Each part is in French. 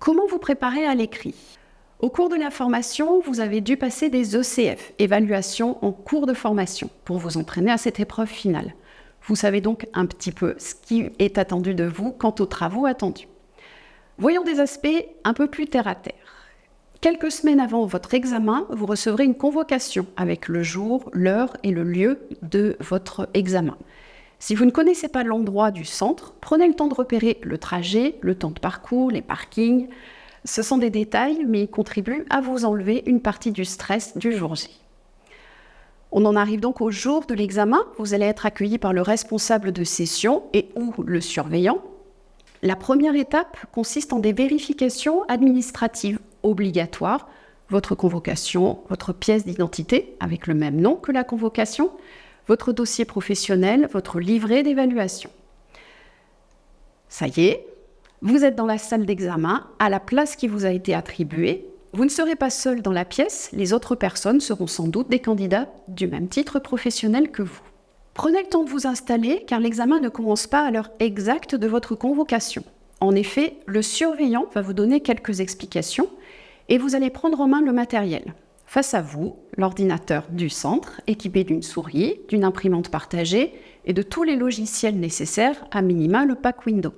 Comment vous préparer à l'écrit ? Au cours de la formation, vous avez dû passer des ECF, évaluation en cours de formation, pour vous entraîner à cette épreuve finale. Vous savez donc un petit peu ce qui est attendu de vous quant aux travaux attendus. Voyons des aspects un peu plus terre-à-terre. Quelques semaines avant votre examen, vous recevrez une convocation avec le jour, l'heure et le lieu de votre examen. Si vous ne connaissez pas l'endroit du centre, prenez le temps de repérer le trajet, le temps de parcours, les parkings. Ce sont des détails, mais ils contribuent à vous enlever une partie du stress du jour J. On en arrive donc au jour de l'examen. Vous allez être accueilli par le responsable de session et ou le surveillant. La première étape consiste en des vérifications administratives obligatoires. Votre convocation, votre pièce d'identité avec le même nom que la convocation, votre dossier professionnel, votre livret d'évaluation. Ça y est, vous êtes dans la salle d'examen, à la place qui vous a été attribuée. Vous ne serez pas seul dans la pièce, les autres personnes seront sans doute des candidats du même titre professionnel que vous. Prenez le temps de vous installer, car l'examen ne commence pas à l'heure exacte de votre convocation. En effet, le surveillant va vous donner quelques explications et vous allez prendre en main le matériel. Face à vous, l'ordinateur du centre, équipé d'une souris, d'une imprimante partagée et de tous les logiciels nécessaires, à minima le pack Windows.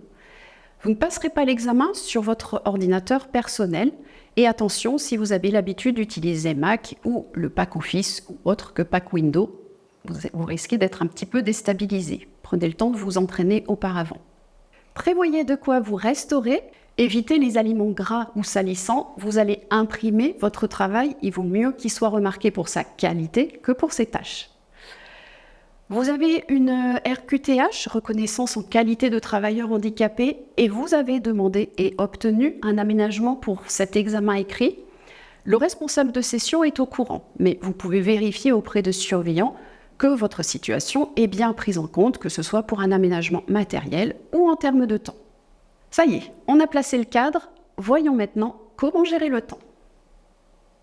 Vous ne passerez pas l'examen sur votre ordinateur personnel et attention, si vous avez l'habitude d'utiliser Mac ou le pack Office ou autre que pack Windows, vous risquez d'être un petit peu déstabilisé. Prenez le temps de vous entraîner auparavant. Prévoyez de quoi vous restaurer, évitez les aliments gras ou salissants, vous allez imprimer votre travail, il vaut mieux qu'il soit remarqué pour sa qualité que pour ses tâches. Vous avez une RQTH, reconnaissance en qualité de travailleur handicapé, et vous avez demandé et obtenu un aménagement pour cet examen écrit. Le responsable de session est au courant, mais vous pouvez vérifier auprès de surveillants que votre situation est bien prise en compte, que ce soit pour un aménagement matériel ou en termes de temps. Ça y est, on a placé le cadre, voyons maintenant comment gérer le temps.